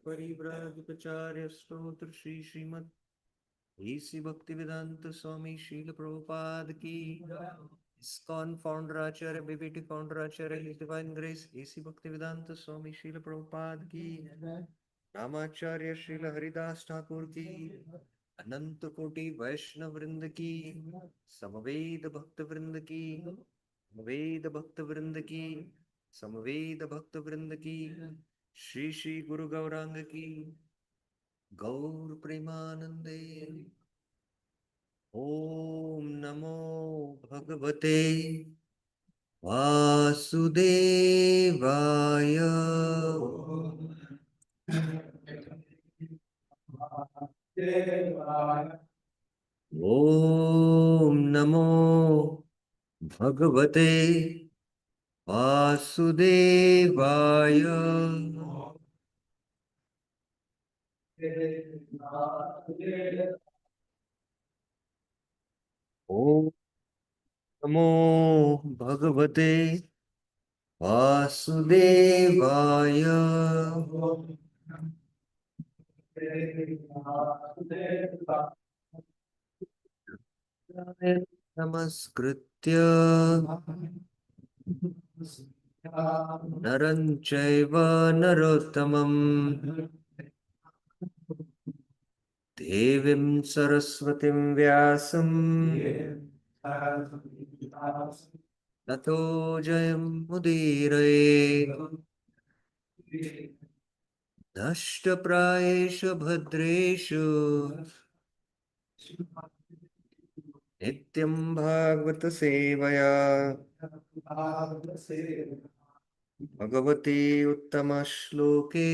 परिव्राजकाचार्य स्तोत्र श्री श्रीमद एसी भक्ति वेदांत स्वामी शील प्रभुपाद की इस्कॉन फाउंडर आचार्य बीबीटी फाउंडर आचार्य हिज डिवाइन ग्रेस एसी भक्ति वेदांत स्वामी शील प्रभुपाद की रामाचार्य श्रील हरिदास ठाकुर की अनंत कोटि वैष्णव वृंद की समवेद भक्त वृंद की वेद भक्त वृंद की समवेद भक्त वृंद की श्री श्री गुरु गौरांग की गौर प्रेमानंदे। ओम नमो भगवते वासुदेवाय। ओम नमो भगवते वासुदेवाय। ओम नमो भगवते वासुदेवाय। नमस्कृत्य नरं चैव नरोत्तमं देवीं सरस्वतीं व्यासं ततो जयमुदीरये। नष्टप्रायेषु भद्रेषु नित्यं भागवत सेवया भगवती उत्तमश्लोके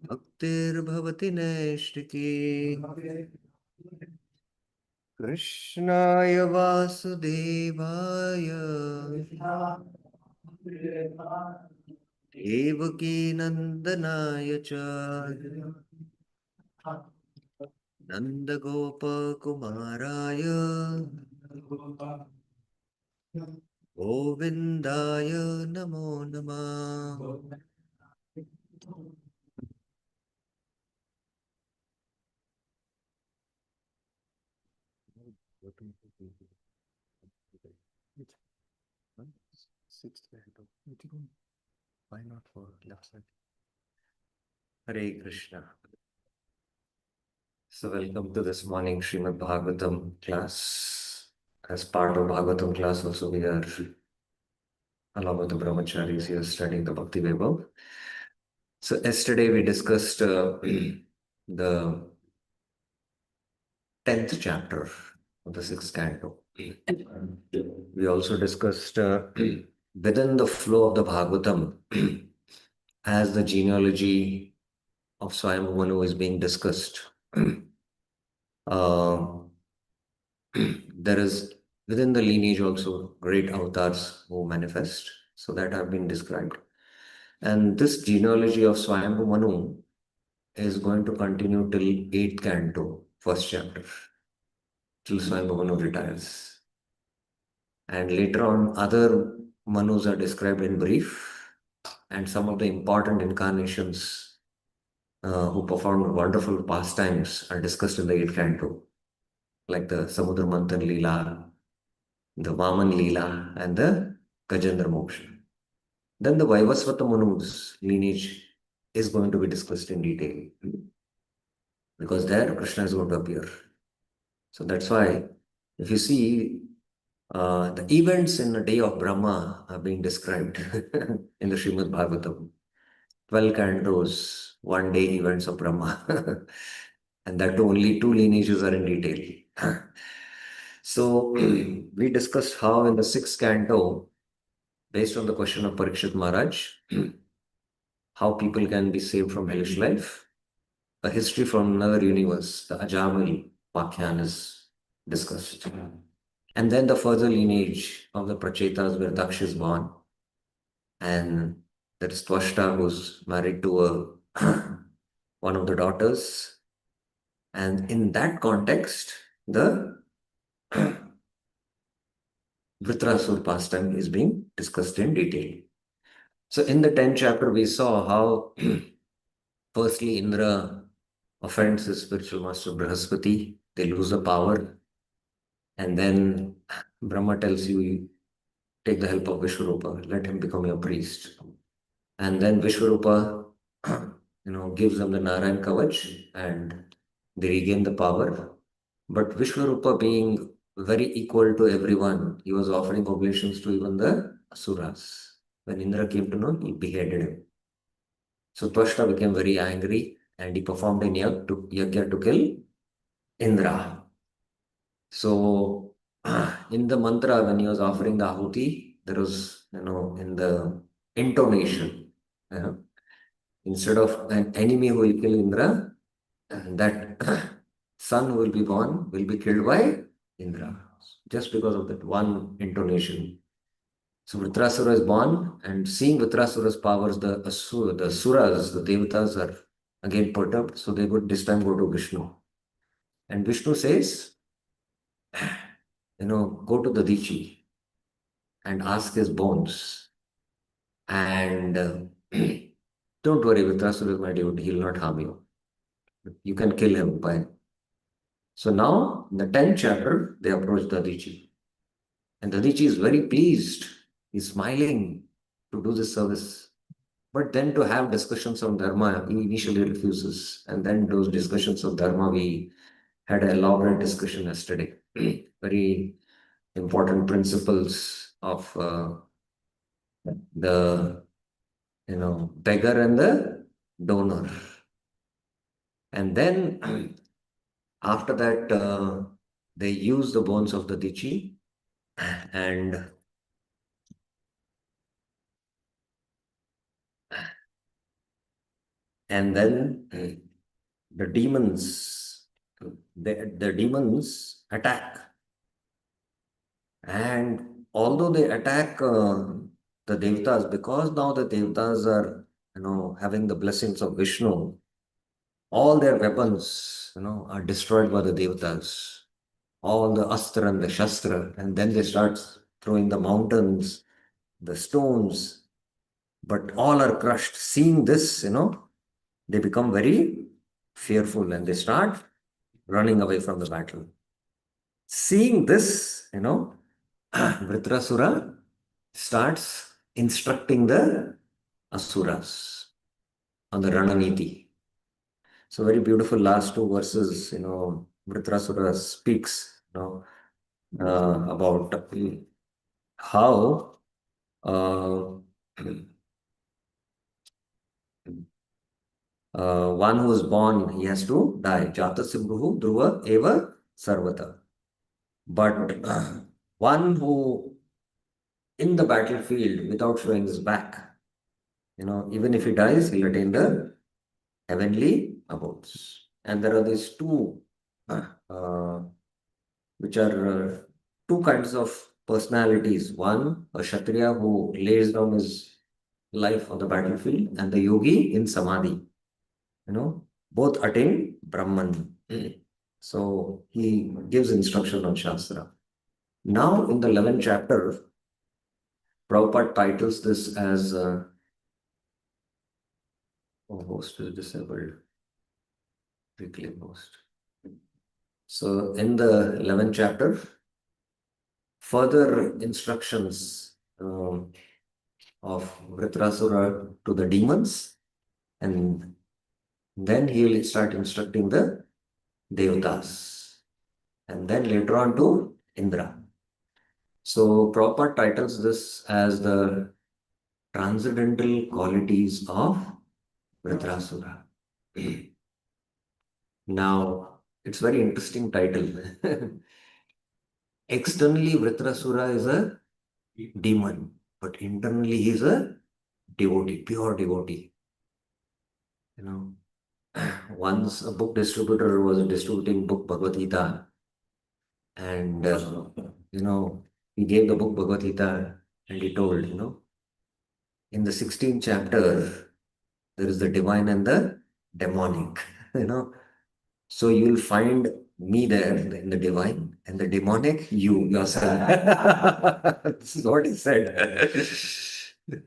भक्तिर्भवति नैष्टिकी। कृष्णाय वासुदेवाय देवकी नंदनाय च नंदगोपकुमाराय गोविंदाय नमो नमः। Why not for left side? Hare Krishna. So welcome to this morning Srimad Bhagavatam class. As part of Bhagavatam class also we are along with the brahmacharis here studying the Bhakti Vaibhav. So yesterday we discussed the 10th chapter of the 6th canto. We also discussed within the flow of the Bhagavatam as the genealogy of Swayambhu Manu is being discussed. There is within the lineage also great avatars who manifest, So that have been described. And this genealogy of Swayambhu Manu is going to continue till 8th canto, first chapter, till Swayambhu Manu retires. And later on, other Manus are described in brief, and some of the important incarnations who performed wonderful pastimes are discussed in the 8th canto, like the Samudra Manthan Leela, the Vaman Leela, and the Gajendra Moksha. Then the Vaivasvata Manu's lineage is going to be discussed in detail because there Krishna is going to appear. So that's why, if you see, the events in the day of Brahma are being described in the Srimad Bhagavatam. 12 cantos, one day events of Brahma. And that only two lineages are in detail. So we discussed how in the 6th canto, based on the question of Parikshit Maharaj, how people can be saved from hellish life. A history from another universe, the Ajamil Pakyan is discussed. And then the further lineage of the Prachetas where Daksh is born. And there is Twashta who's married to one of the daughters. And in that context, the Vritrasur pastime is being discussed in detail. So in the 10th chapter, we saw how firstly Indra offends his spiritual master Brihaspati, they lose the power, and then Brahma tells you, take the help of Vishwarupa, let him become your priest. And then Vishwarupa, gives them the Narayan Kavach and they regain the power. But Vishwarupa being very equal to everyone, he was offering oblations to even the Asuras. When Indra came to know, he beheaded him. So Twashta became very angry and he performed a yagya to kill Indra. So in the mantra, when he was offering the ahuti, there was, in the intonation, instead of an enemy who will kill Indra, that son who will be born will be killed by Indra, just because of that one intonation. So Vritrasura is born, and seeing Vritrasura's powers, the Suras, the Devatas are again perturbed, so they would this time go to Vishnu. And Vishnu says, go to the Dichi and ask his bones. And don't worry, Vritrasura is my devotee, he will not harm you. You can kill him by. So now, in the 10th chapter, they approach Dadichi. And Dadichi is very pleased. He's smiling to do this service. But then to have discussions on Dharma, he initially refuses. And then those discussions of Dharma, we had an elaborate discussion yesterday. Very important principles of the, beggar and the donor. And then after that, they use the bones of the Dichi and then the demons, the demons attack. And although they attack the Devatas, because now the Devatas are, having the blessings of Vishnu, all their weapons, are destroyed by the Devatas. All the Astra and the Shastra, and then they start throwing the mountains, the stones, but all are crushed. Seeing this, they become very fearful and they start running away from the battle. Seeing this, Vritrasura starts instructing the Asuras on the Rananiti. So very beautiful last two verses, Vritrasura speaks, about how one who is born, he has to die. Jata Simbhuhu Dhruva Eva Sarvata. But one who in the battlefield without showing his back, even if he dies, he'll attain the heavenly abodes. And there are these two, which are two kinds of personalities. One, a Kshatriya who lays down his life on the battlefield, and the yogi in Samadhi. Both attain Brahman. So he gives instruction on Shastra. Now, in the 11th chapter, Prabhupada titles this as host is disabled, reclaim host. So, in the 11th chapter, further instructions of Vritrasura to the demons, and then he will start instructing the Devatas, and then later on to Indra. So, Prabhupada titles this as the transcendental qualities of Vritrasura. Now, it's very interesting title. Externally, Vritrasura is a demon, but internally he is a devotee, pure devotee. Once a book distributor was distributing book Bhagavad Gita, and he gave the book Bhagavad Gita, and he told, in the 16th chapter, there is the divine and the demonic, So you'll find me there in the divine, and the demonic, you yourself. This is what he said.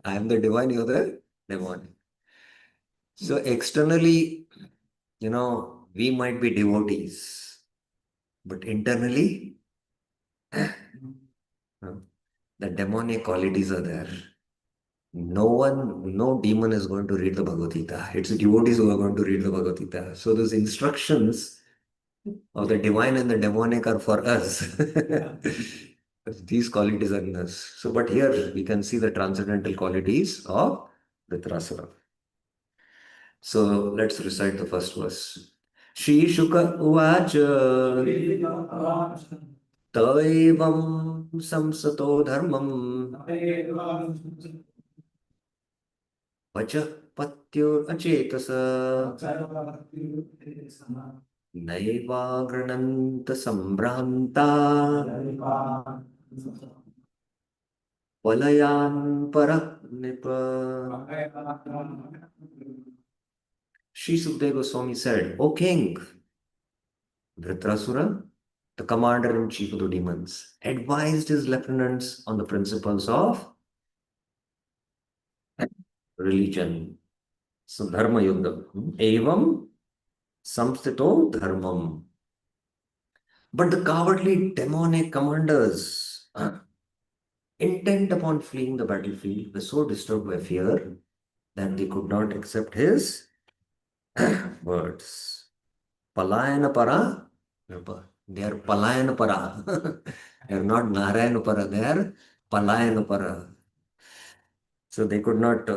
I am the divine, you're the demonic. So externally, we might be devotees, but internally, the demonic qualities are there. No demon is going to read the Bhagavad Gita. It's the devotees who are going to read the Bhagavad Gita. So those instructions of the divine and the demonic are for us. These qualities are in us. So, but here we can see the transcendental qualities of Vritrasura. So let's recite the first verse. Shri Shuka Uvacha Taivam Samsato Dharmam Vacha Patyur Achetasa Naivagrananta Sambranta Palayan Parak Nipa. Sri Sukadeva Goswami said, O king, Vritrasura, the commander-in-chief of the demons, advised his lieutenants on the principles of religion. So, Dharma Yuddha. Evam Samstito Dharmam. But the cowardly demonic commanders, intent upon fleeing the battlefield, were so disturbed by fear that they could not accept his words. Palayana para. They are Palayana para. They are not Narayana para. They are Palayana para. So they could not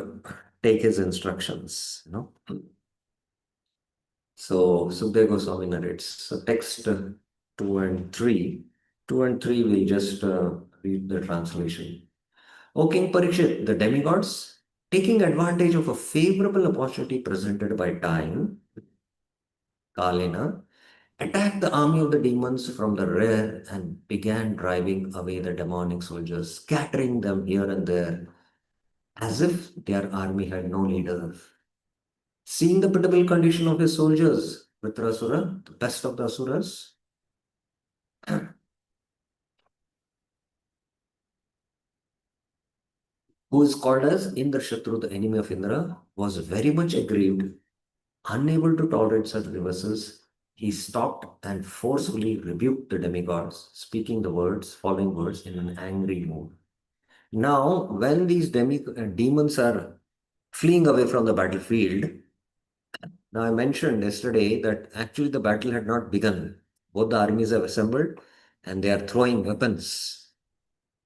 take his instructions. So Sukadeva Goswami narrates. So text 2 and 3. 2 and 3 we'll just read the translation. O King Parikshit, the demigods, taking advantage of a favorable opportunity presented by time, Kalena, attacked the army of the demons from the rear and began driving away the demonic soldiers, scattering them here and there, as if their army had no leader. Seeing the pitiable condition of his soldiers, Vritrasura, the best of the asuras, who is called as Indrashatru, the enemy of Indra, was very much aggrieved. Unable to tolerate such reverses, he stopped and forcefully rebuked the demigods, speaking the following words in an angry mood. Now, when these demons are fleeing away from the battlefield, now I mentioned yesterday that actually the battle had not begun. Both the armies have assembled and they are throwing weapons.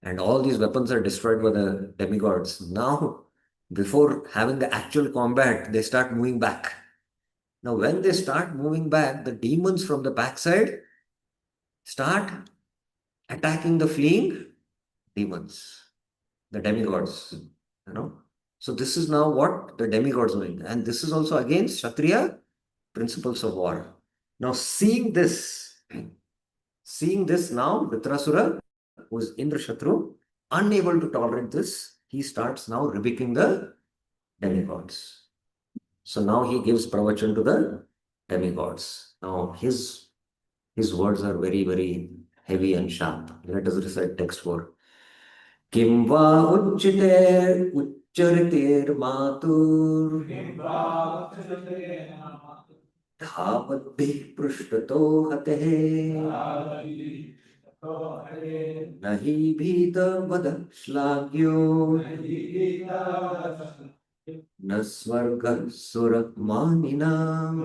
And all these weapons are destroyed by the demigods. Now, before having the actual combat, they start moving back. Now, when they start moving back, the demons from the backside start attacking the fleeing demons, the demigods. So this is now what the demigods are doing. And this is also against Kshatriya principles of war. Now, seeing this now, Vritrasura who is Indrashatru, unable to tolerate this, he starts now rebuking the demigods. So now he gives pravachan to the demigods. Now his words are very, very heavy and sharp. Let us recite text 4. Kim va uccaritir matur धावद्भिः पृष्ठतो हतेः न हि भीतवदः श्लाघ्यो न स्वर्गः सुरमानिनाम्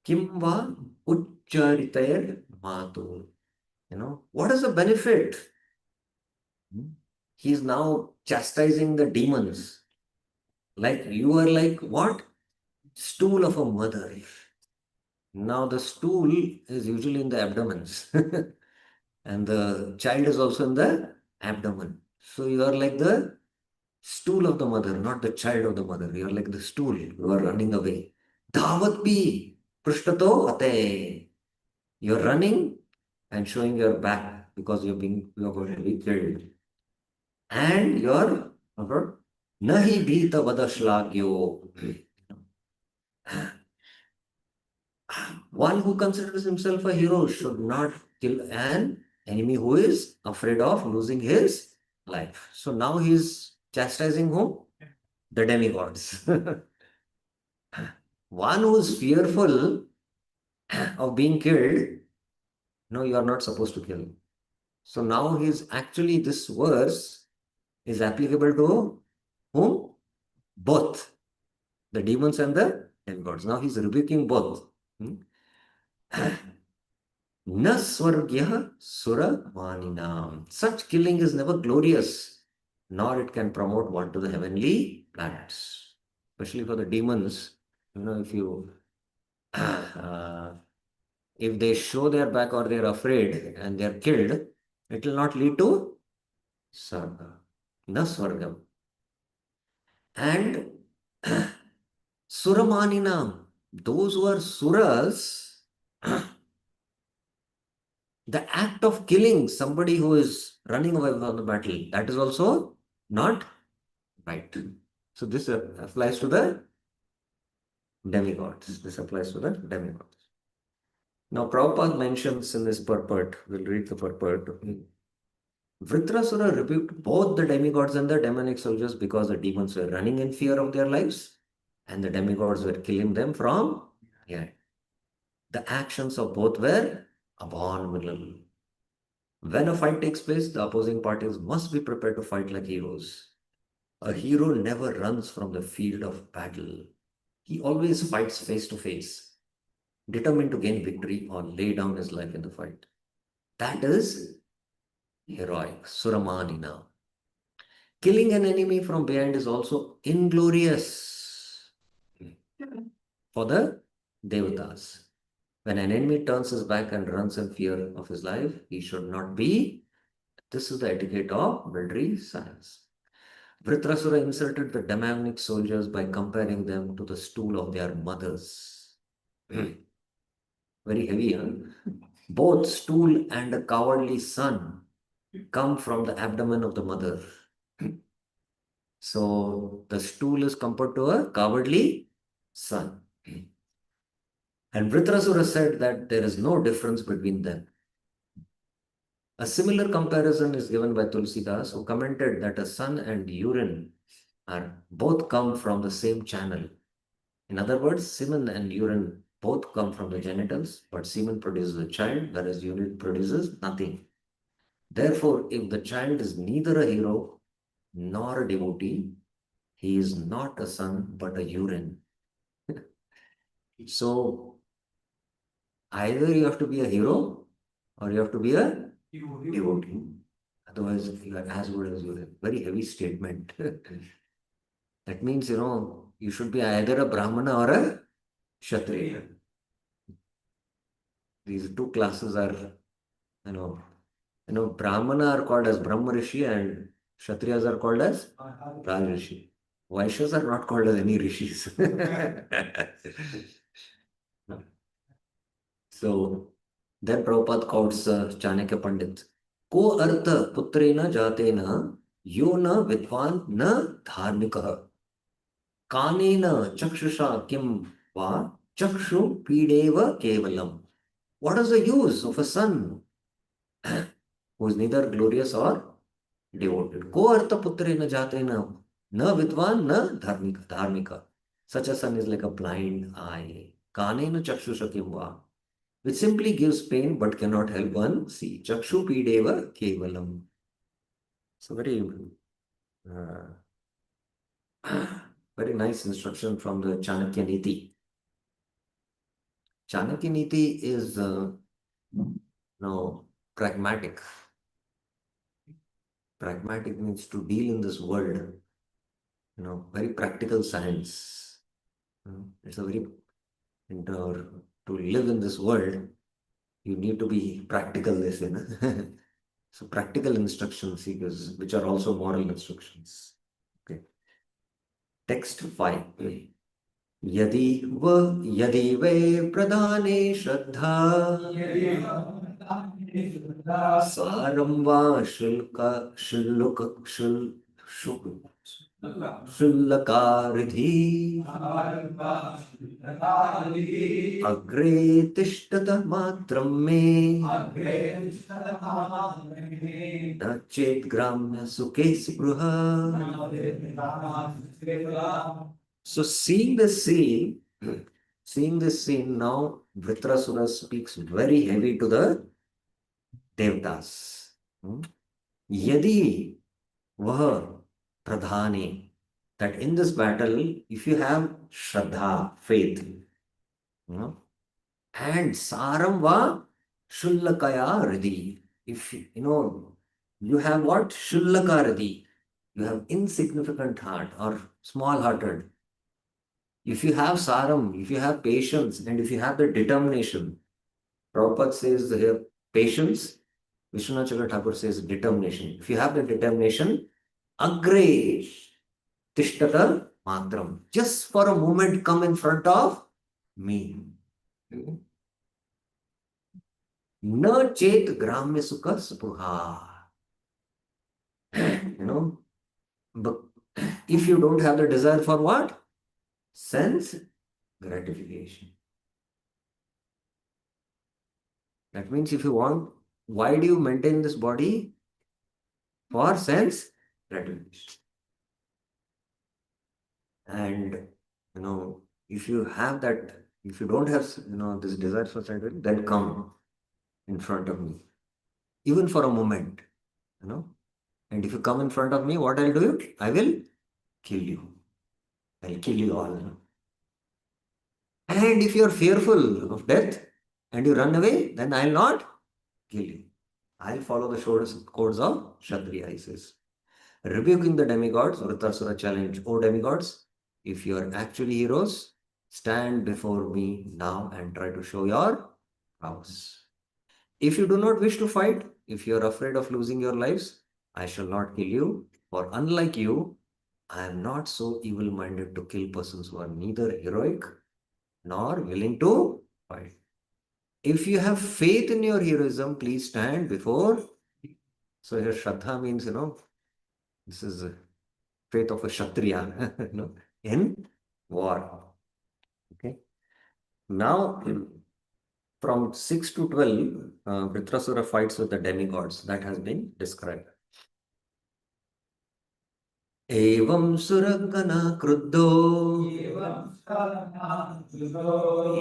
किं वा उच्चरितैर् मातुः. What is the benefit? He is now chastising the demons. Like you are like what? Stool of a mother. Now the stool is usually in the abdomens and the child is also in the abdomen. So you are like the stool of the mother, not the child of the mother. You are like the stool. You are running away. Dhavat bhi prishtato ate. You are running and showing your back because you are going to be killed. And you are nahi bhita vadashlagyo. One who considers himself a hero should not kill an enemy who is afraid of losing his life. So now he is chastising whom? The demigods. One who is fearful of being killed, no, you are not supposed to kill. So now this verse is applicable to whom? Both the demons and the demigods. Now he's rebuking both. Na swargyah sura maninam. Such killing is never glorious, nor it can promote one to the heavenly planets. Especially for the demons, if they show their back or they're afraid and they're killed, it will not lead to sarga, na swargam. And suramaninam, those who are suras, the act of killing somebody who is running away from the battle, that is also not right. So this applies to the demigods. This applies to the demigods. Now Prabhupada mentions in this purport, we'll read the purport. Vritrasura rebuked both the demigods and the demonic soldiers because the demons were running in fear of their lives and the demigods were killing them from behind. The actions of both were abominable. When a fight takes place, the opposing parties must be prepared to fight like heroes. A hero never runs from the field of battle. He always fights face to face, determined to gain victory or lay down his life in the fight. That is heroic, Suramanina. Killing an enemy from behind is also inglorious for the Devatas. When an enemy turns his back and runs in fear of his life, he should not be. This is the etiquette of military science. Vritrasura insulted the demonic soldiers by comparing them to the stool of their mothers. Very heavy, huh? Both stool and a cowardly son come from the abdomen of the mother. So the stool is compared to a cowardly son. And Vritrasura said that there is no difference between them. A similar comparison is given by Tulsidas, who commented that a son and urine are both come from the same channel. In other words, semen and urine both come from the genitals, but semen produces a child, whereas urine produces nothing. Therefore, if the child is neither a hero nor a devotee, he is not a son but a urine. So, either you have to be a hero or you have to be a devotee. Otherwise, you are as good as urine. Very heavy statement. That means, you should be either a Brahmana or a Kshatriya. These two classes are, Brahmana are called as Brahma Rishi and Kshatriyas are called as Raj Rishi. Vaishyas are not called as any rishis. So, Then Prabhupada quotes Chanakya Pandit. Ko artha putrena jatena yo na vidvan na dharmikah kanena chakshusha kim va chakshu pideva kevalam. What is the use of a son who is neither glorious or devoted? Ko artha putrena jatena na vidvan na dharmika. Such a son is like a blind eye. Kanena chakshusha kim va, which simply gives pain but cannot help one see. Chakshu pideva kevalam. So very, uh, very nice instruction from the Chanakya Niti. Chanakya Niti is no pragmatic. Pragmatic means to deal in this world. Very practical science. It's a very to live in this world, you need to be practical. This, so practical instructions he gives, which are also moral instructions. Okay. Text 5. यदि यदि वे प्रधाने श्रद्धा सारं वा शुल्लकारिधि अग्रे तिष्ठत मात्रं मे न चेत् ग्राम्य सुखे स्पृहा. So seeing this scene now, Vritrasura speaks very heavy to the Devtas. Yadi Vah Pradhani, that in this battle, if you have Shraddha, faith, and Saram Va Shullakaya Ridhi, if you have what? Shullaka Ridhi, you have insignificant heart or small hearted. If you have saram, if you have patience, and if you have the determination, Prabhupada says here patience, Vishwanath Thakur says determination. If you have the determination, agre tishtata matram, just for a moment come in front of me. Na chet gramya sukha spruha. But if you don't have the desire for what? Sense gratification. That means if you want, why do you maintain this body? For sense gratification. And if you have that, if you don't have this desire for sense gratification, then come in front of me, even for a moment. And if you come in front of me, what I'll do? I will kill you. I'll kill you all. And if you're fearful of death and you run away, then I'll not kill you. I'll follow the codes of Kshatriya, he says. Rebuking the demigods, Vritrasura challenged, O demigods, if you are actually heroes, stand before me now and try to show your prowess. If you do not wish to fight, if you are afraid of losing your lives, I shall not kill you, for unlike you, I am not so evil-minded to kill persons who are neither heroic nor willing to fight. If you have faith in your heroism, please stand before. So here Shraddha means, this is faith of a Kshatriya, in war. Okay. Now, from 6 to 12, Vritrasura fights with the demigods. That has been described. Evam suragana kruddho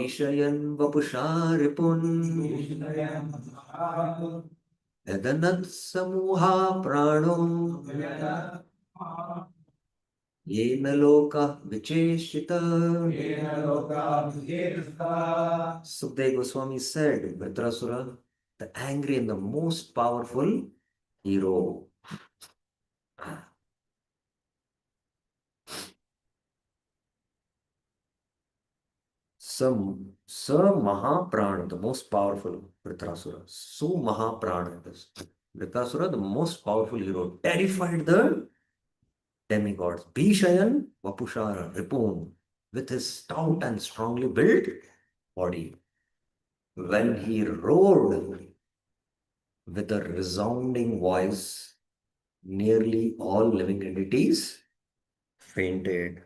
Ishayan vapusha ripun Yadanat samuha prano Yena loka vicheshita. Sukdev Goswami said, Vritrasura, the angry and the most powerful hero. Mahaprana, the most powerful Vritrasura. Mahaprana. Vritrasura, the most powerful hero, terrified the demigods. Bhishayan Vapushara, Ripun, with his stout and strongly built body. when he roared with a resounding voice, nearly all living entities fainted.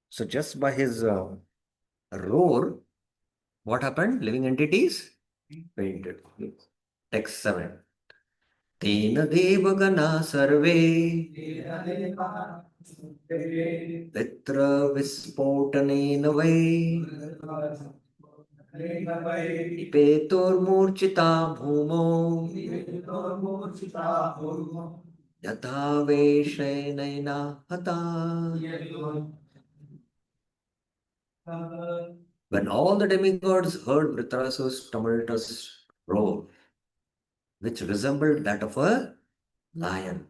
So just by his roar, what happened? Living entities fainted. Text 7. तेन देवगणा सर्वे पितृविस्फोटनेन वै निपेतोर्मूर्छिता भूमौ यथा वेशेनैना हता. When all the demigods heard Vritrasu's tumultuous roar, which resembled that of a lion,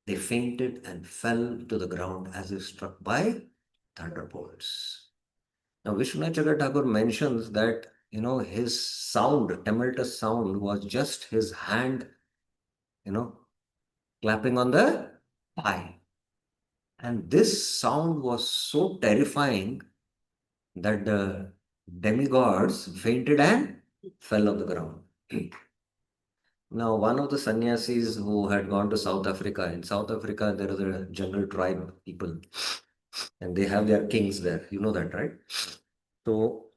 they fainted and fell to the ground as if struck by thunderbolts. Now, Vishwanath Thakur mentions that, his sound, tumultuous sound, was just his hand, clapping on the thigh. And this sound was so terrifying that the demigods fainted and fell on the ground. Now, one of the sannyasis who had gone to South Africa, in South Africa, there is a jungle tribe people, and they have their kings there. You know that, right? So,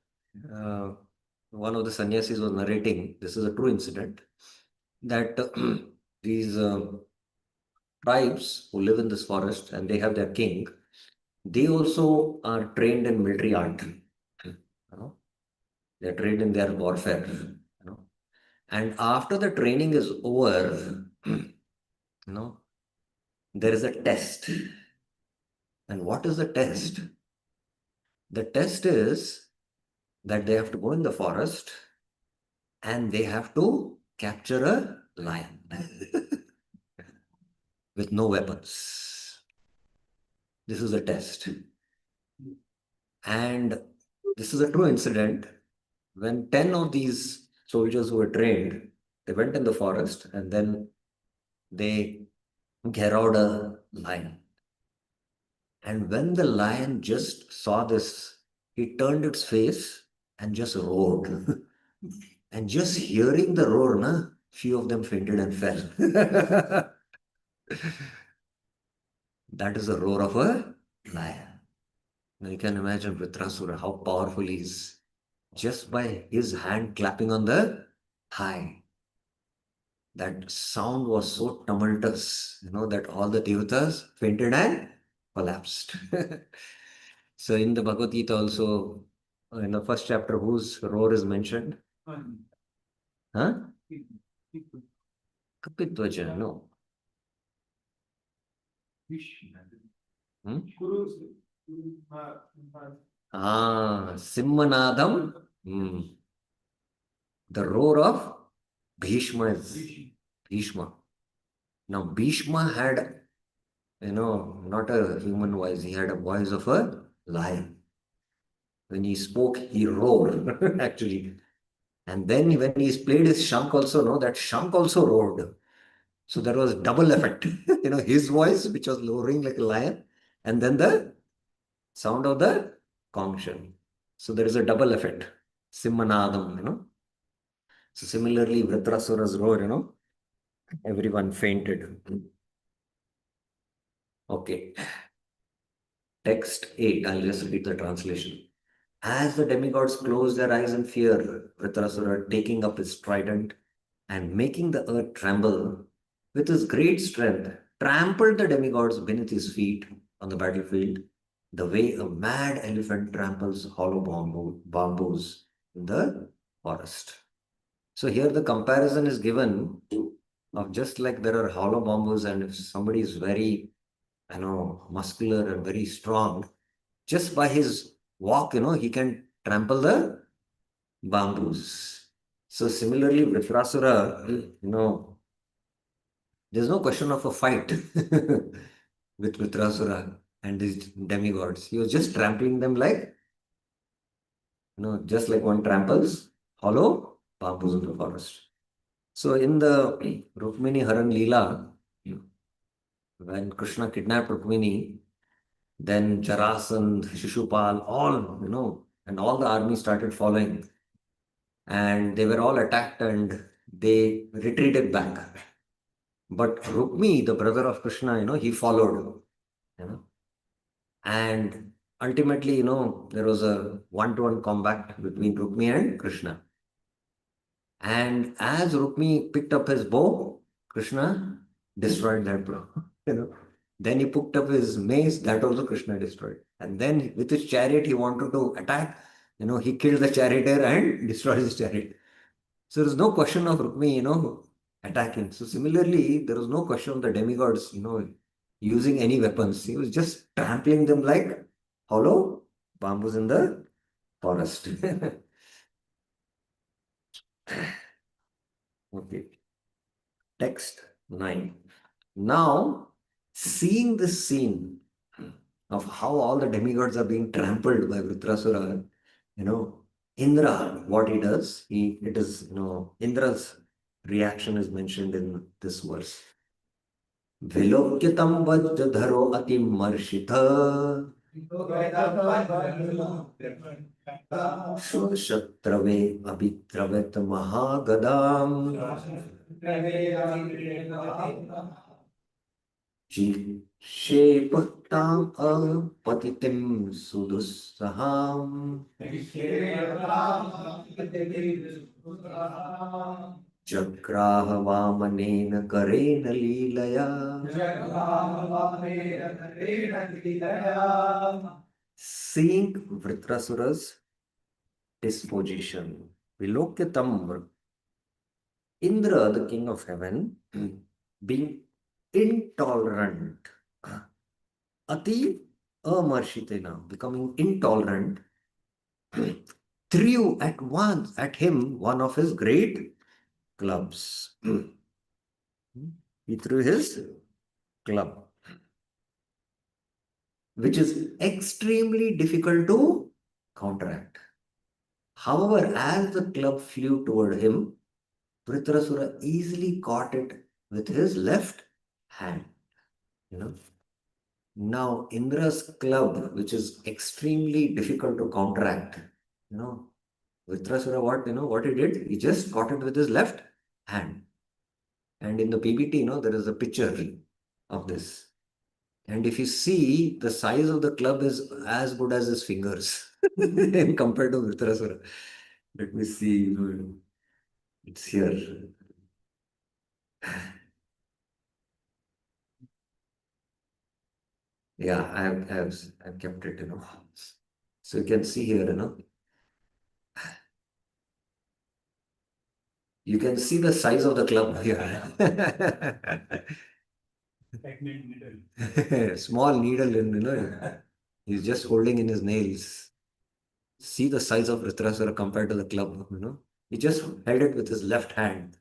uh, one of the sannyasis was narrating, this is a true incident, that these tribes who live in this forest and they have their king, they also are trained in military art. They're trained in their warfare. And after the training is over, there is a test. And what is the test? The test is that they have to go in the forest and they have to capture a lion with no weapons. This is a test. And this is a true incident. When 10 of these soldiers who were trained, they went in the forest and then they garroted a lion. And when the lion just saw this, he turned its face and just roared. And just hearing the roar, few of them fainted and fell. That is the roar of a lion. Now you can imagine Vritrasura, how powerful he is. Just by his hand clapping on the thigh. That sound was so tumultuous, that all the devatas fainted and collapsed. So in the Bhagavad Gita also, in the first chapter, whose roar is mentioned? Huh? Kapitvaja, no. Hmm? Simmanadam. The roar of Bhishma is Bhishma. Now Bhishma had, not a human voice. He had a voice of a lion. When he spoke, he roared, actually. And then when he played his shank also, that shank also roared. So there was double effect. His voice, which was roaring like a lion, and then the sound of the conch shell. So there is a double effect. Simmanadam, So similarly, Vritrasura's roar, everyone fainted. Okay. Text 8, I'll just read the translation. As the demigods closed their eyes in fear, Vritrasura, taking up his trident and making the earth tremble, with his great strength, trampled the demigods beneath his feet on the battlefield, the way a mad elephant tramples hollow bamboos in the forest. So here the comparison is given of just like there are hollow bamboos, and if somebody is very, muscular and very strong, just by his walk, he can trample the bamboos. So similarly, Vritrasura, there's no question of a fight with Vritrasura and these demigods. He was just trampling them like, just like one tramples hollow bamboos in the forest. So in the Rukmini Haran Leela, when Krishna kidnapped Rukmini, Then Jarasandh, Shishupal, all, and all the army started following. And they were all attacked and they retreated back. But Rukmi, the brother of Krishna, he followed. You know, and ultimately, there was a one-to-one combat between Rukmi and Krishna. And as Rukmi picked up his bow, Krishna destroyed that bow. You know. Then he picked up his mace, that also Krishna destroyed. And then with his chariot, he wanted to attack. He killed the charioteer and destroyed his chariot. So there is no question of Rukmi, attacking. So similarly, there was no question of the demigods, using any weapons. He was just trampling them like hollow bamboos in the forest. Okay. Text 9. Now, seeing this scene of how all the demigods are being trampled by Vritrasura, Indra, what he does, Indra's reaction is mentioned in this verse. Vilokyatam vajradharo atimmarshitha shatrave abhitravet mahagadam Sheptam apatitim sudussaham Chakraha vamanena karena leelaya Seeing Vritrasura's disposition, Vilokyatam, Indra, the king of heaven, being intolerant, Ati amarshitena, becoming intolerant, threw at once at him one of his great clubs. He threw his club, which is extremely difficult to counteract. However, as the club flew toward him, Vritrasura easily caught it with his left hand. Now, Indra's club, which is extremely difficult to counteract, Vritrasura, what he did? He just caught it with his left hand. And in the PPT, there is a picture of this. And if you see, the size of the club is as good as his fingers compared to Vritrasura. Let me see. It's here. Yeah, I've kept it, So you can see here, you can see the size of the club here. Small needle, and he's just holding in his nails. See the size of Vritrasura compared to the club, He just held it with his left hand.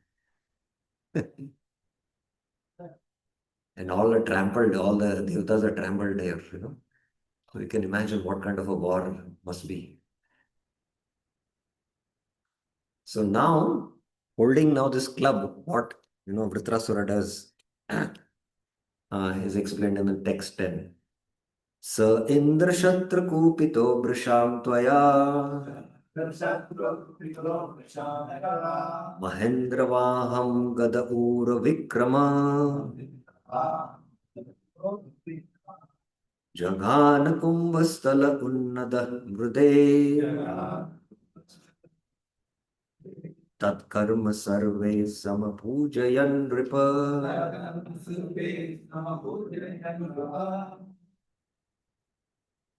And all the devatas are trampled there, So you can imagine what kind of a war must be. So now, holding now this club, what, Vritrasura does is explained in the text 10. Sa Indra Shatra Kupito Brisham Tvaya Mahendra Vaham Gada Ura Vikrama Jagana Kumbhastala Unnada Mrude Tatkarma Sarve Samapujayan Ripa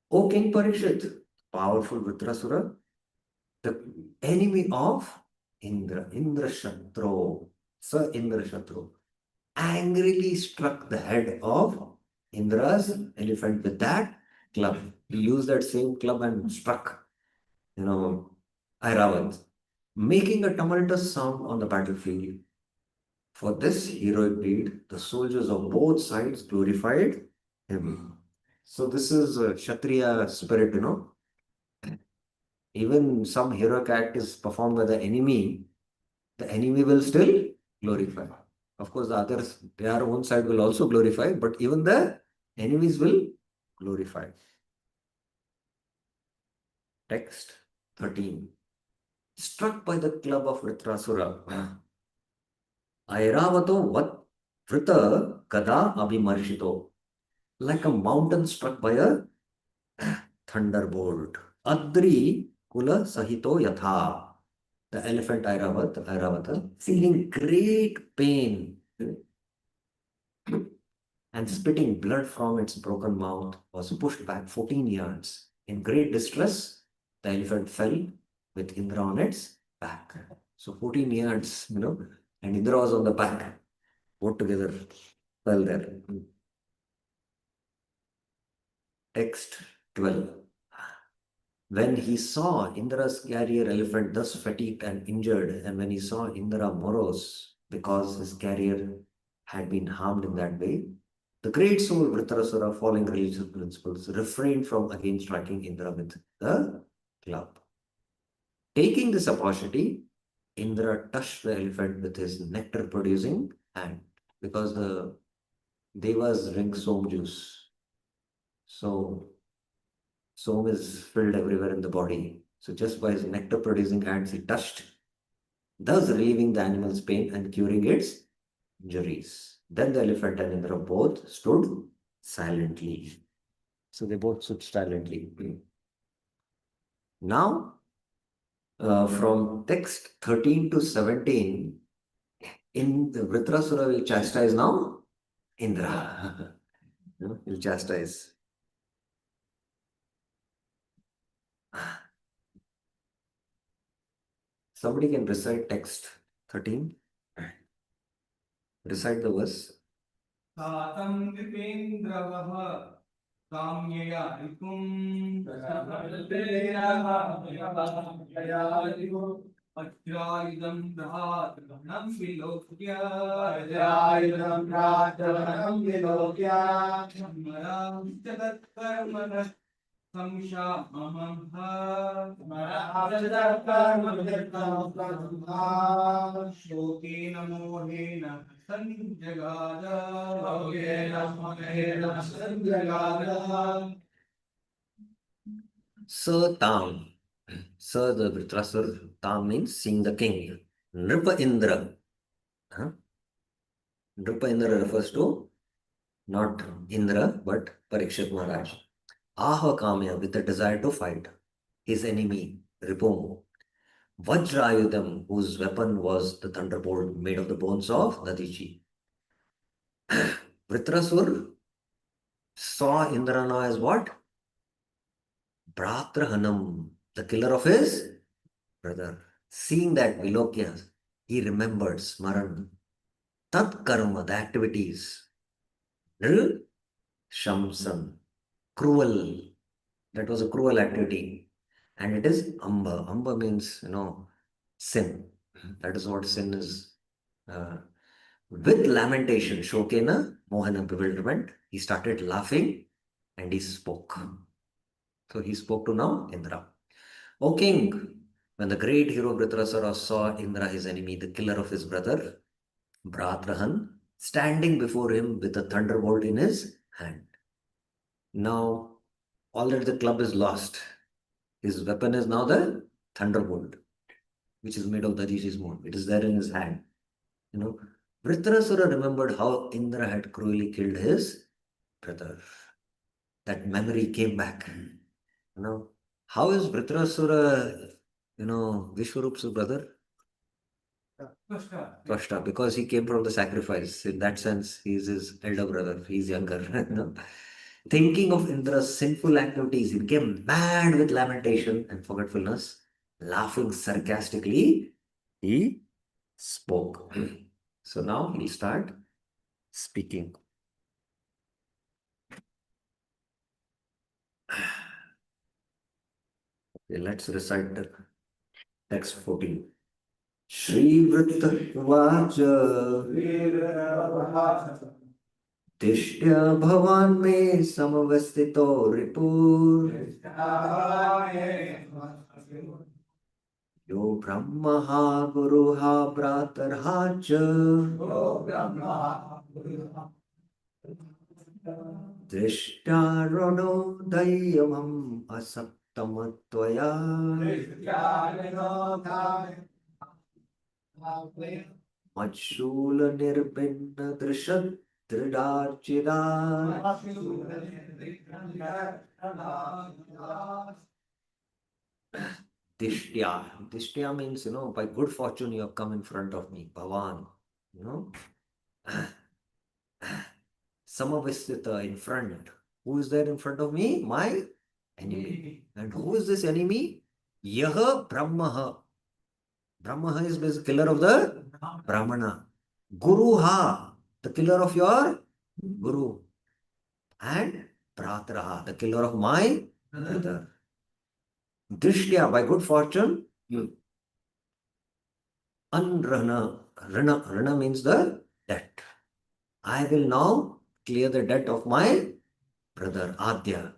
O King Parishit, powerful Vritrasura, the enemy of Indra, Indra Shatru, Sir Indra Shatru, angrily struck the head of Indra's elephant with that club. He used that same club and struck, Airavat, making a tumultuous sound on the battlefield. For this heroic deed, the soldiers of both sides glorified him. So this is a Kshatriya spirit, Even some heroic act is performed by the enemy will still glorify. Of course, the others, their own side will also glorify, but even the enemies will glorified. Text 13. Struck by the club of Vritrasura, Airavato vat vrita kada abhimarshito, like a mountain struck by a thunderbolt. Adri kula sahito yatha. The elephant Airavata, feeling great pain and spitting blood from its broken mouth, was pushed back 14 yards. In great distress, the elephant fell with Indra on its back. So 14 yards, and Indra was on the back. Both together fell there. Text 12. When he saw Indra's carrier elephant thus fatigued and injured, and when he saw Indra morose because his carrier had been harmed in that way, the great soul Vritrasura, following religious principles, refrained from again striking Indra with the club. Taking this opportunity, Indra touched the elephant with his nectar-producing hand because the devas drink som juice. So Som is filled everywhere in the body. So just by his nectar-producing hands, he touched, thus relieving the animal's pain and curing its injuries. Then the elephant and Indra both stood silently. So they both stood silently. Now, from text 13 to 17, in the Vritrasura will chastise now Indra. He'll chastise. Somebody can recite text 13. Recite the verse. Satam Vipendravah Kamyaya Rikum Vajrayudam Bhatanam Vilokya Maram Jagat Karmana Samsha Mamamha Shokena Mohena Sanjagada Tam. Sir, the Vritrasur, Tam means seeing the king. Nripa Indra. Huh? Nripa Indra refers to not Indra, but Parikshit Maharaj. Aha Kamya, with the desire to fight his enemy, Ripum. Vajrayudam, whose weapon was the thunderbolt made of the bones of Dadiji. Vritrasur saw Indrana as what? Bhratrahanam, the killer of his brother. Seeing that Vilokya, he remembered Smaran, Tat Karma, the activities, Nil Shamsan, cruel. That was a cruel activity. And it is Amba. Amba means, sin. That is what sin is. Uh, with lamentation, Shokena, Mohana, bewilderment, he started laughing and he spoke. So he spoke to now Indra. O king, when the great hero Vritrasura saw Indra, his enemy, the killer of his brother, Bhratrahan, standing before him with a thunderbolt in his hand. Now, already the club is lost. His weapon is now the thunderbolt, which is made of Dajishi's moon. It is there in his hand. Vritrasura remembered how Indra had cruelly killed his brother. That memory came back. How is Vritrasura, Vishwarup's brother? Prashta, because he came from the sacrifice. In that sense, he is his elder brother. He's younger. Thinking of Indra's sinful activities, he became mad with lamentation and forgetfulness. Laughing sarcastically, he spoke. So now he'll start speaking. Okay, let's recite the text 14. श्रीवृत्तवाच तिष्ठ्य भवान् मे समवस्थितो रिपुर् यो ब्रह्मः गुरुः भ्रातरः च दृष्ट्यारणोदयमम् असक्तमत्वया मच्छूलनिर्भिन्न दृढार्चिदा Dishtya. Dishtya means, by good fortune you have come in front of me. Bhavan. You know. Samavistita in front. Who is there in front of me? My enemy. And who is this enemy? Yaha Brahmaha. Brahmaha is the killer of the Brahmana. Guruha, the killer of your Guru. And Bhratraha, the killer of my brother. Drishtya, by good fortune, Anrana. Rana means the debt. I will now clear the debt of my brother Adya.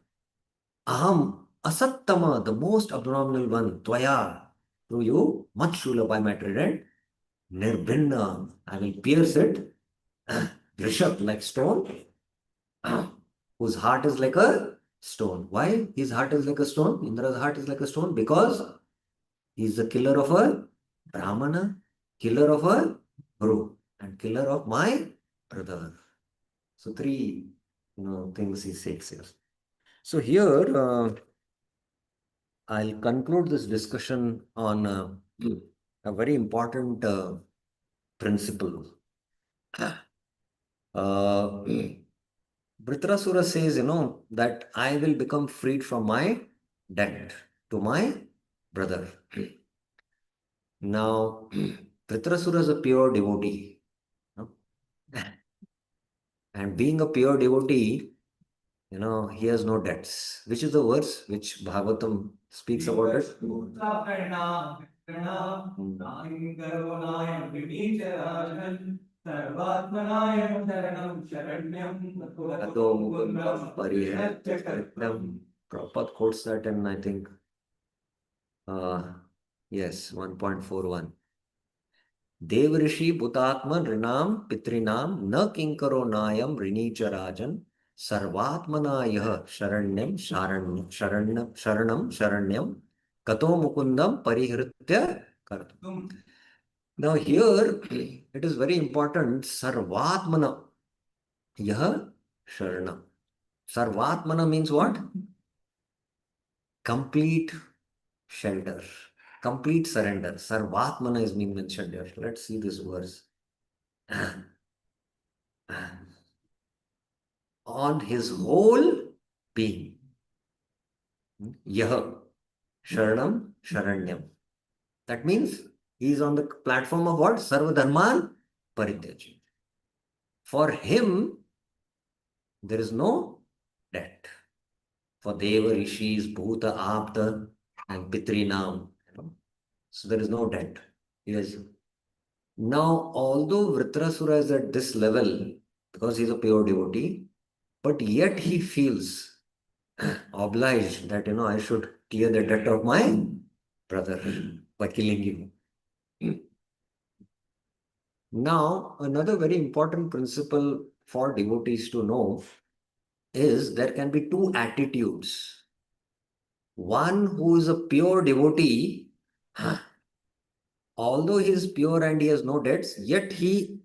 Aham Asattama, the most abnormal one, Tvaya, through you, Matshula by my trident, Nirbhinna, I will pierce it, Rishabh like stone, whose heart is like a stone. Why his heart is like a stone? Indra's heart is like a stone because he is the killer of a Brahmana, killer of a Guru, and killer of my brother. So three, things he says here. So here, I'll conclude this discussion on a very important principle. Vritrasura says, that I will become freed from my debt to my brother. Now, Vritrasura is a pure devotee. And being a pure devotee, he has no debts. Which is the verse which Bhagavatam speaks about it? Prabhupada quotes that in, I think, yes, 1.41. Devrishi Bhutatma Rinam Pitrinam Na Kinkaro Nayam Rinicha Rajan Sarvatmana Yah Sharanyam Sharanam Kato Mukundam Parihritya Kartu. Now here it is very important. Sarvatmana Yah Sharanam. Sarvatmana means what? Complete shelter. Complete surrender. Sarvatmana is being mentioned here. Let's see this verse. On his whole being. Yah Sharanam Sharanyam. That means he is on the platform of what? Sarva Dharman Parityaji. For him, there is no debt. For Deva, Rishis, Bhuta, Apta, and Pitrinam. So there is no debt. Yes. Now, although Vritrasura is at this level, because he is a pure devotee, but yet he feels obliged that, I should clear the debt of my brother by killing him. Now, another very important principle for devotees to know is there can be two attitudes. One who is a pure devotee, although he is pure and he has no debts, yet he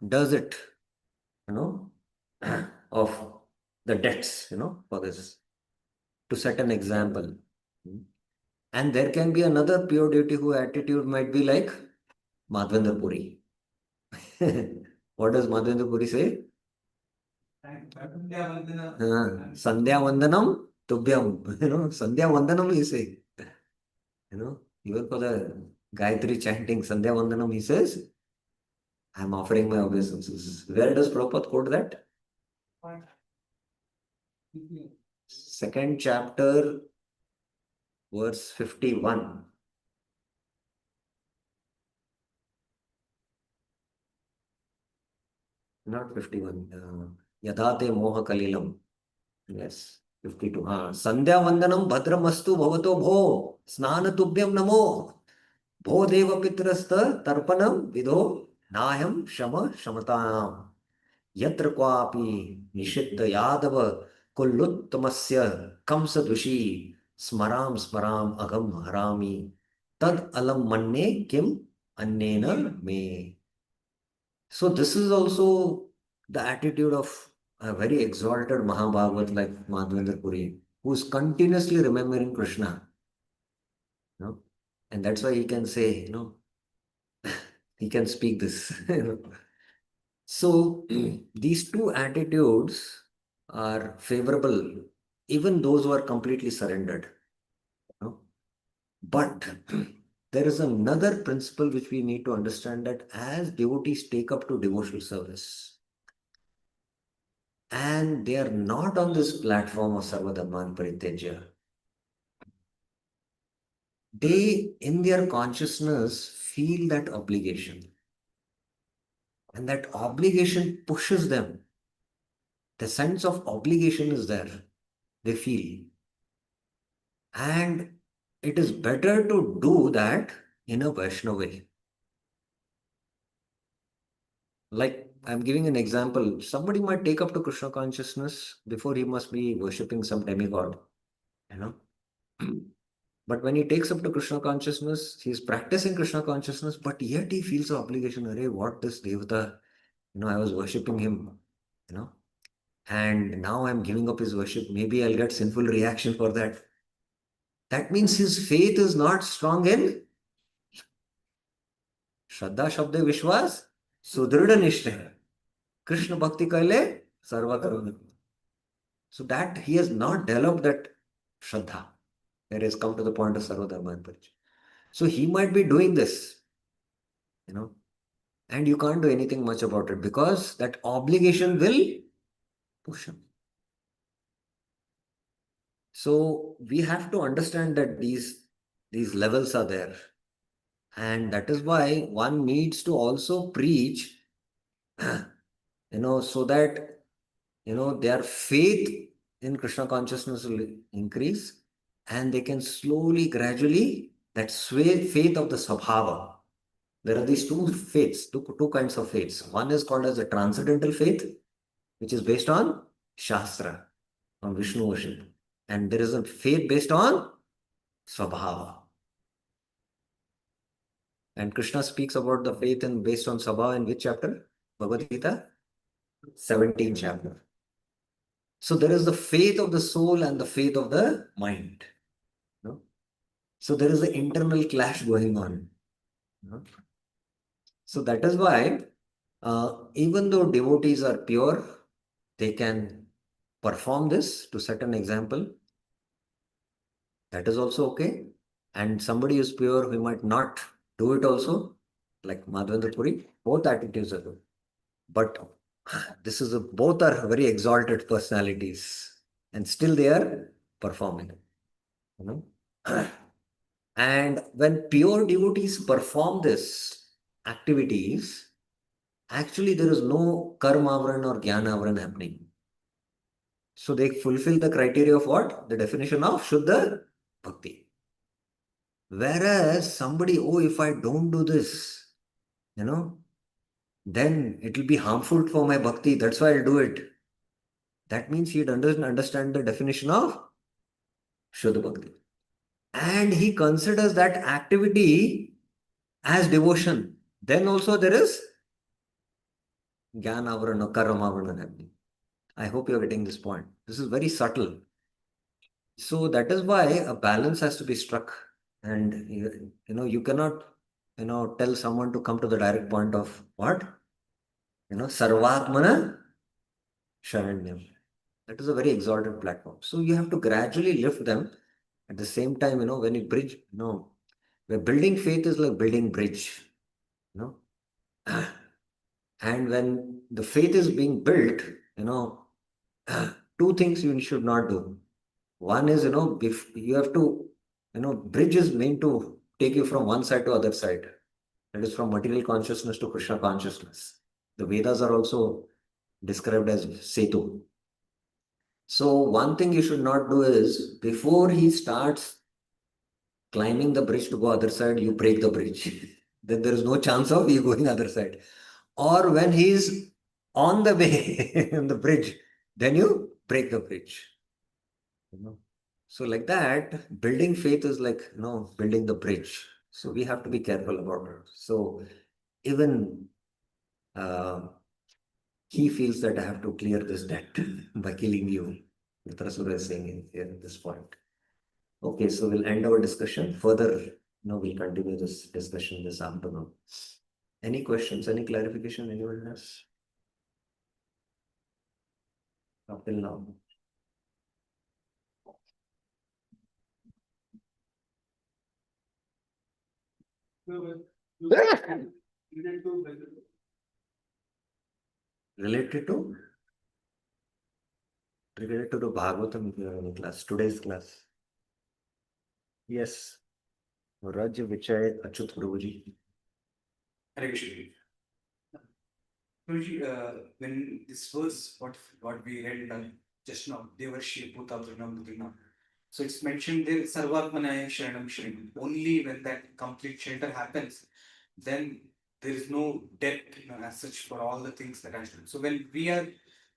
does it, of the debts, for this, to set an example. And there can be another pure devotee whose attitude might be like Madhavendra Puri. What does Madhavendra Puri say? Sandhya Vandanam Tubhyam. Sandhya Vandanam he say. Even for the Gayatri chanting Sandhya Vandanam, he says, I am offering my obeisances. Where does Prabhupada quote that? Second chapter, verse 51. Not 51. Yadate Moha Kalilam. Yes, 52. Sandhya Vandanam Bhadramastu Bhavato Bho Snana Tubhyam Namo Bho Deva Pitrasta Tarpanam Vidho Nayam Shama Shamatanam Yatra Kwapi Nishitta Yadava Kulluttamasya kamsadushi smaram smaram agam harami tad alam manne kim annena me. So this is also the attitude of a very exalted Mahabhagat like Madhavendra Puri, who is continuously remembering Krishna. You know? And that's why he can say, he can speak this. So these two attitudes are favorable, even those who are completely surrendered. You know? But there is another principle which we need to understand, that as devotees take up to devotional service, and they are not on this platform of Sarvadharman Paritejya, they in their consciousness feel that obligation, and that obligation pushes them. The sense of obligation is there, they feel. And it is better to do that in a Vaishnava way. Like I'm giving an example, somebody might take up to Krishna consciousness before he must be worshipping some demigod, you know. But when he takes up to Krishna consciousness, he's practicing Krishna consciousness, but yet he feels the obligation. Arey, what this Devata, I was worshipping him, you know, and now I'm giving up his worship. Maybe I'll get sinful reaction for that. That means his faith is not strong in Shraddha Shabde Vishwas, Sudrida Nishtha. Krishna Bhakti Kaile, Sarva Karuna. So that he has not developed that Shraddha. That has come to the point of Sarva Dharma and Parij. So he might be doing this, you know, and you can't do anything much about it because that obligation will push him. So we have to understand that these levels are there. And that is why one needs to also preach, so that, their faith in Krishna consciousness will increase, and they can slowly, gradually, that faith of the Swabhava. There are these two faiths, two kinds of faiths. One is called as a transcendental faith, which is based on Shastra, on Vishnu worship. And there is a faith based on Swabhava. And Krishna speaks about the faith in based on Swabhava in which chapter? Bhagavad Gita? 17th chapter. So there is the faith of the soul and the faith of the mind. So there is an internal clash going on. So that is why, even though devotees are pure, they can perform this to set an example. That is also okay. And somebody is pure, we might not do it also, like Madhavendra Puri. Both attitudes are good. But both are very exalted personalities, and still they are performing. And when pure devotees perform this activities, actually there is no karma-avaran or jnana-avaran happening. So they fulfill the criteria of what? The definition of Shuddha Bhakti. Whereas somebody, if I don't do this, then it will be harmful for my bhakti. That's why I'll do it. That means he doesn't understand the definition of Shuddha Bhakti. And he considers that activity as devotion. Then also there is Jnana Avarana, Karma Avarana happening. I hope you're getting this point. This is very subtle. So that is why a balance has to be struck. And you cannot, tell someone to come to the direct point of what? Sarvatmana Sharanyam. That is a very exalted platform. So you have to gradually lift them. At the same time, when you bridge, where building faith is like building bridge, and when the faith is being built, two things you should not do. One is, if you have to, bridge is meant to take you from one side to other side. That is from material consciousness to Krishna consciousness. The Vedas are also described as Setu. So one thing you should not do is, before he starts climbing the bridge to go other side, you break the bridge. Then there is no chance of you going other side. Or when he is on the way, on the bridge, then you break the bridge. So like that, building faith is like, building the bridge. So we have to be careful about it. So even uh, he feels that I have to clear this debt by killing you. Vritrasura is saying in here at this point. Okay, so we'll end our discussion. Further, we'll continue this discussion this afternoon. Any questions, any clarification anyone has? Up till now. Related to? Related to the Bhagavatam class, today's class. Yes. Raj Vichai Achut Prabhuji. Hare Krishna. Guruji, when this verse, what we read just now, Devarshi Bhuta Drinam Drinam. So it's mentioned there, Sarvatmanaya Sharanam Shrim. Only when that complete shelter happens, then there is no debt, as such for all the things that I should. So when we are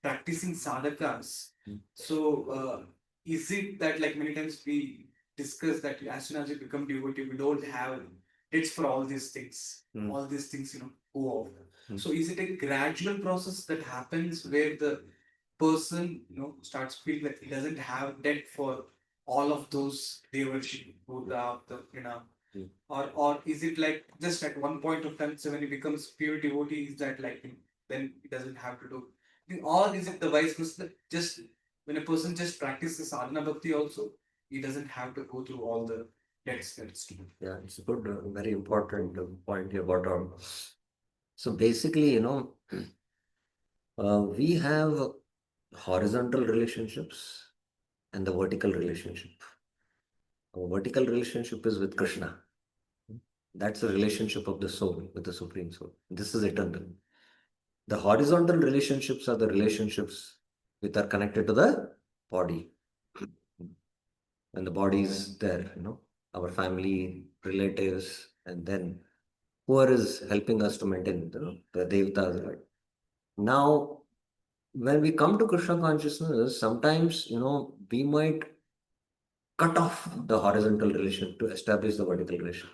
practicing sadhakas, so is it that like many times we discuss that as soon as we become devotee, we don't have debts for all these things. All these things, go off. So is it a gradual process that happens where the person, starts feeling that he doesn't have debt for all of those devarship, Buddha, or is it like just at one point of time, so when he becomes pure devotee, is that like then he doesn't have to do, or is it the vice versa? Just when a person just practices sadhana bhakti, also he doesn't have to go through all the debts that's to do. Yeah, it's a good, very important point you brought on. So basically, we have horizontal relationships and the vertical relationship. Our vertical relationship is with Krishna. That's the relationship of the soul with the Supreme Soul. This is eternal. The horizontal relationships are the relationships which are connected to the body. When the body is there, our family, relatives, and then whoever is helping us to maintain, the devatas. Right? Now, when we come to Krishna consciousness, sometimes, we might cut off the horizontal relation to establish the vertical relation.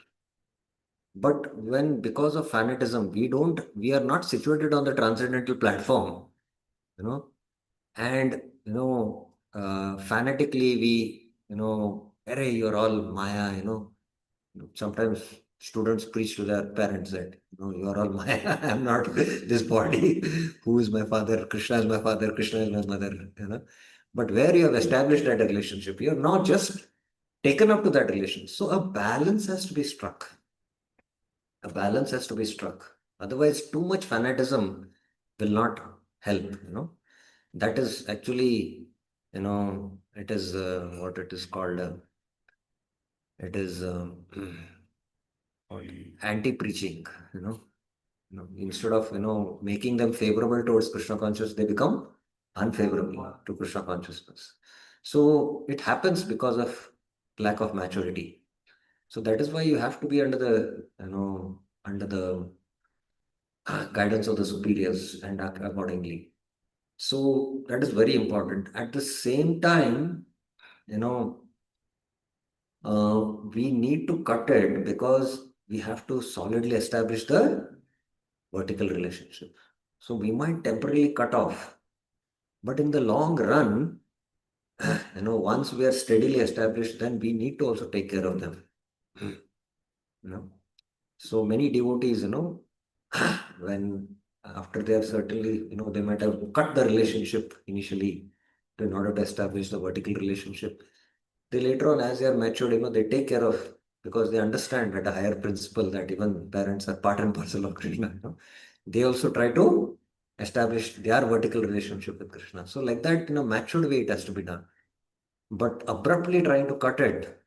But when, because of fanatism, we are not situated on the transcendental platform, and, fanatically array, you're all Maya, sometimes students preach to their parents that, you're all Maya, I'm not this body. Who is my father? Krishna is my father, Krishna is my mother. But where you have established that relationship, you're not just taken up to that relation. So a balance has to be struck. A balance has to be struck. Otherwise, too much fanatism will not help, That is actually, it is what it is called. It is anti-preaching, Instead of, making them favorable towards Krishna consciousness, they become unfavorable to Krishna consciousness. So it happens because of lack of maturity. So that is why you have to be under the, under the guidance of the superiors and act accordingly. So that is very important. At the same time, we need to cut it because we have to solidly establish the vertical relationship. So we might temporarily cut off, but in the long run, once we are steadily established, then we need to also take care of them. So many devotees, when after they have certainly, they might have cut the relationship initially in order to establish the vertical relationship. They later on, as they are matured, they take care of, because they understand at a higher principle that even parents are part and parcel of Krishna. They also try to establish their vertical relationship with Krishna. So like that, matured way it has to be done. But abruptly trying to cut it.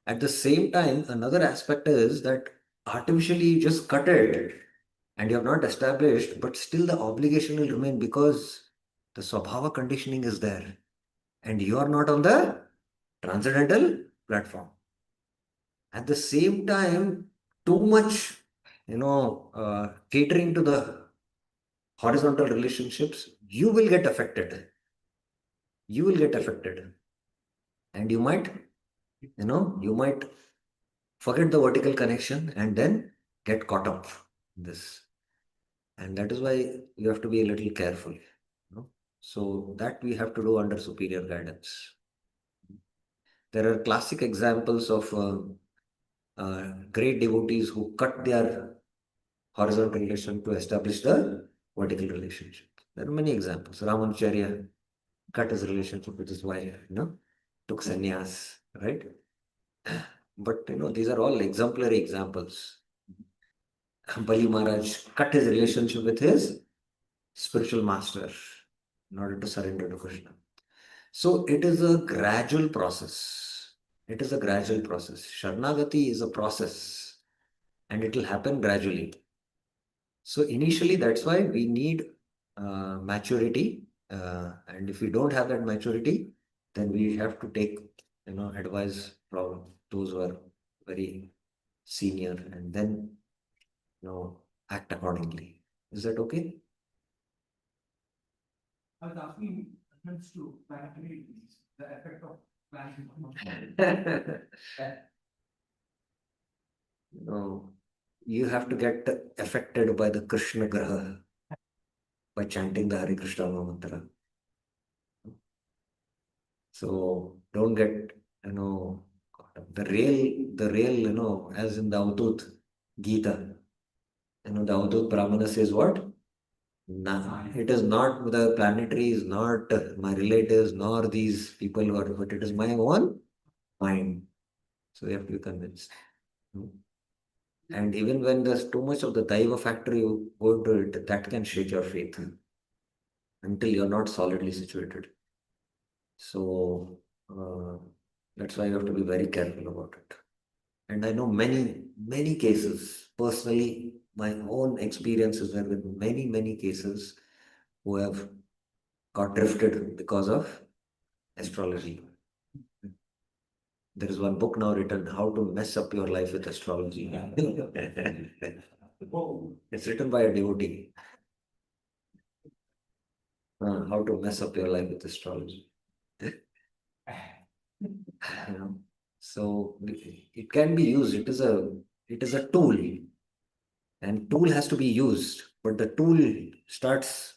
At the same time, another aspect is that artificially you just cut it and you have not established, but still the obligation will remain because the Swabhava conditioning is there and you are not on the transcendental platform. At the same time, too much, catering to the horizontal relationships, you will get affected. you will get affected. And you might, you might forget the vertical connection and then get caught up in this. And that is why you have to be a little careful. So that we have to do under superior guidance. There are classic examples of great devotees who cut their horizontal relation to establish the vertical relationship. There are many examples. Ramanacharya cut his relationship with his wife, took sannyas, right? But these are all exemplary examples. Bali Maharaj cut his relationship with his spiritual master in order to surrender to Krishna. So it is a gradual process. It is a gradual process. Sharnagati is a process and it will happen gradually. So initially, that's why we need maturity. And if we don't have that maturity, then we have to take, advice from those who are very senior and then, act accordingly. Is that okay? I was asking reference to planetary disease, the effect of planetary. No, you have to get affected by the Krishna Graha by chanting the Hare Krishna mantra. So don't get, the real, as in the Avadut Gita, the Avadut Brahmana says what? Nah, it is not the planetary, is not my relatives, nor these people who are, but it is my own mind. So you have to be convinced. And even when there's too much of the Daiva factor you go into it, that can shake your faith until you're not solidly situated. So that's why you have to be very careful about it. And I know many cases, personally, my own experiences there with many cases who have got drifted because of astrology. There is one book now written, How to Mess Up Your Life with Astrology. It's written by a devotee. How to mess up your life with astrology. So it can be used. It is a tool, and tool has to be used. But the tool starts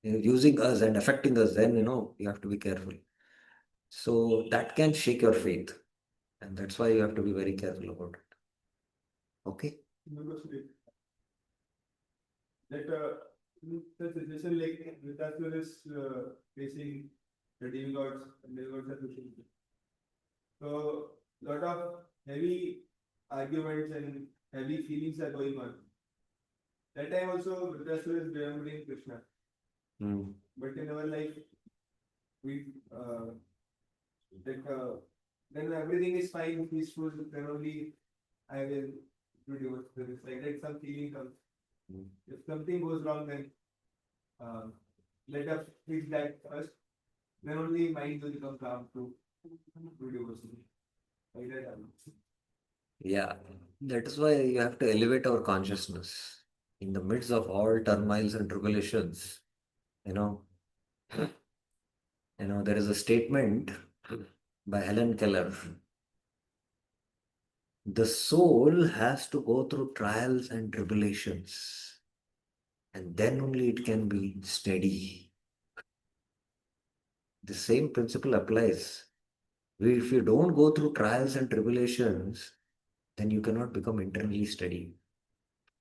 using us and affecting us. Then you have to be careful. So that can shake your faith, and that's why you have to be very careful about it. Okay. That the situation like Vritasura is facing the demigods and demigods are facing. So lot of heavy arguments and heavy feelings are going on. That time also Vritasura is remembering Krishna. But in our life, we then everything is fine, peaceful, then only I will do divorce. It's like that some feeling comes. If something goes wrong, then let us fix that first. Then only mind will become calm to divorce. Like that. Yeah, that is why you have to elevate our consciousness in the midst of all turmoils and tribulations. There is a statement by Helen Keller. The soul has to go through trials and tribulations, and then only it can be steady. The same principle applies. If you don't go through trials and tribulations, then you cannot become internally steady.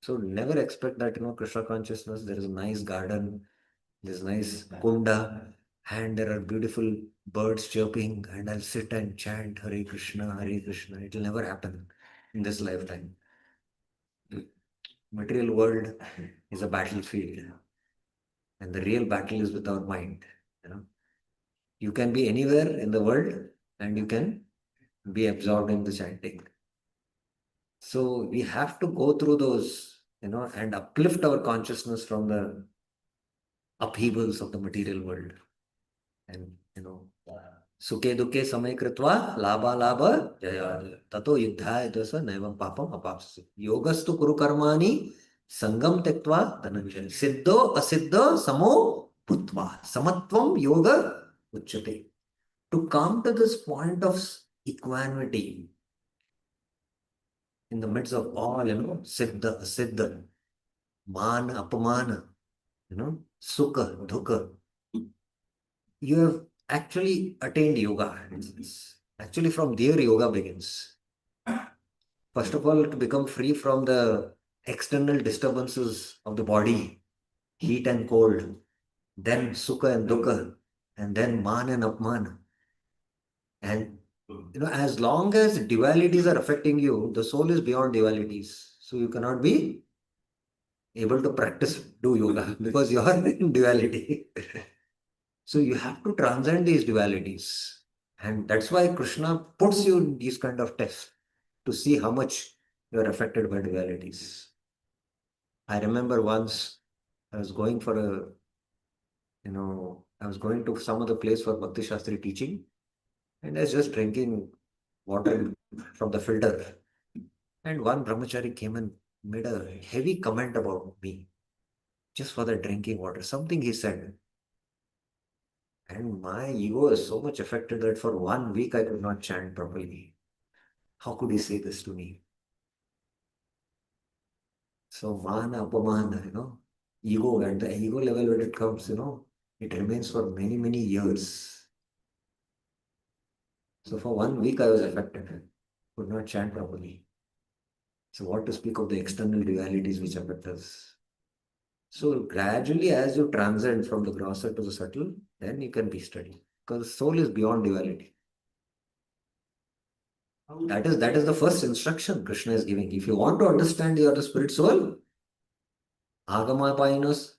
So never expect that, Krishna consciousness, there is a nice garden, there's nice kunda, and there are beautiful birds chirping, and I'll sit and chant Hare Krishna, Hare Krishna. It will never happen in this lifetime. Material world is a battlefield, and the real battle is with our mind. You can be anywhere in the world, and you can be absorbed in the chanting. So we have to go through those, and uplift our consciousness from the upheavals of the material world. And, Sukhe dukhe samay kritva labha labha jaya tato yuddhaya dasa naivam papam apapsasi. Yogastu kuru karmani sangam tektva dhananjaya. Siddho asiddho samo bhutva. Samatvam yoga Uchyate. To come to this point of equanimity in the midst of all, siddha, asiddha, mana, apamana, sukha, dukha, you have actually attained yoga. It's actually from there yoga begins. First of all, to become free from the external disturbances of the body, heat and cold, then sukha and dukkha, and then man and apman. And as long as dualities are affecting you, the soul is beyond dualities. So you cannot be able to practice, do yoga because you are in duality. So you have to transcend these dualities. And that's why Krishna puts you in these kind of tests to see how much you are affected by dualities. I remember once I was going for I was going to some other place for Bhakti Shastri teaching, and I was just drinking water from the filter. And one brahmachari came and made a heavy comment about me just for the drinking water. Something he said. And my ego is so much affected that for 1 week I could not chant properly. How could he say this to me? So mana, apamana, ego, and the ego level when it comes, it remains for many, many years. So for 1 week I was affected, could not chant properly. So what to speak of the external dualities which affect us? So gradually as you transcend from the grosser to the subtle, then you can be steady. Because soul is beyond duality. That is the first instruction Krishna is giving. If you want to understand you are the spirit soul, agama painos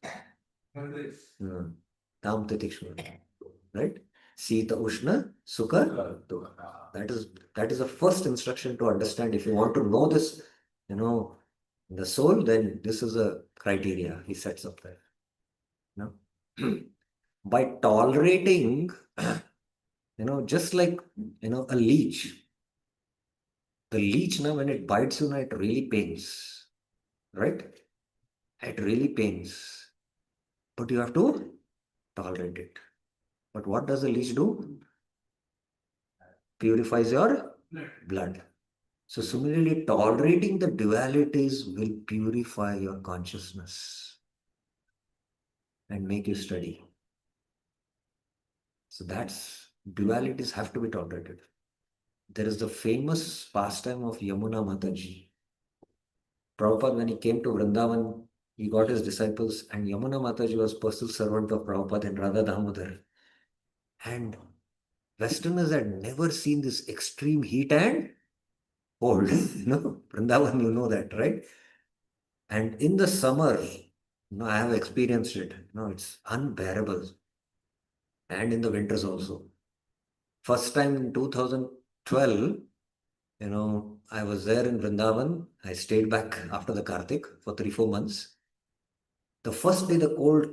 tam titikshma. Right? Sita Ushna Sukha. That is the first instruction to understand. If you want to know this, the soul, then this is a criteria he sets up there. By tolerating, just like a leech. The leech now when it bites you, it really pains. Right? It really pains. But you have to tolerate it. But what does the leech do? Purifies your blood. So similarly, tolerating the dualities will purify your consciousness and make you steady. So dualities have to be tolerated. There is the famous pastime of Yamuna Mataji. Prabhupada, when he came to Vrindavan, he got his disciples, and Yamuna Mataji was personal servant of Prabhupada and Radha Damodar. And Westerners had never seen this extreme heat and cold. Vrindavan, you know that, right? And in the summer, I have experienced it. It's unbearable. And in the winters also. First time in 2012, I was there in Vrindavan. I stayed back after the Kartik for 3-4 months. The first day the cold,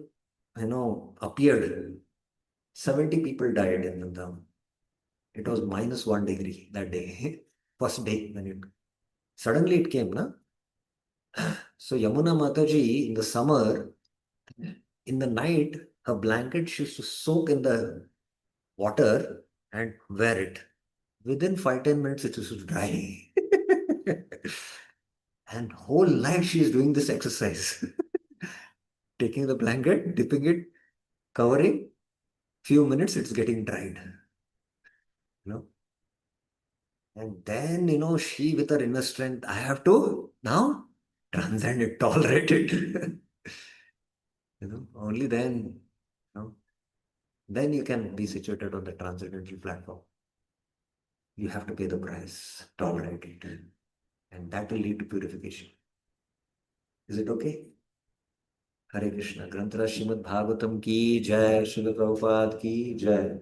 appeared, 70 people died in Vrindavan. It was -1 degree that day. First day when suddenly it came, na? So Yamuna Mataji in the summer, in the night, her blanket she used to soak in the water and wear it. Within 5-10 minutes, it used to dry. And whole night she is doing this exercise. Taking the blanket, dipping it, covering. Few minutes, it's getting dried. And then, she with her inner strength, I have to now transcend it, tolerate it. Only then you can be situated on the transcendental platform. You have to pay the price, tolerate it, and that will lead to purification. Is it okay? Hare Krishna. Granthara Srimad Bhagavatam ki jai, Srila Prabhupada ki jai.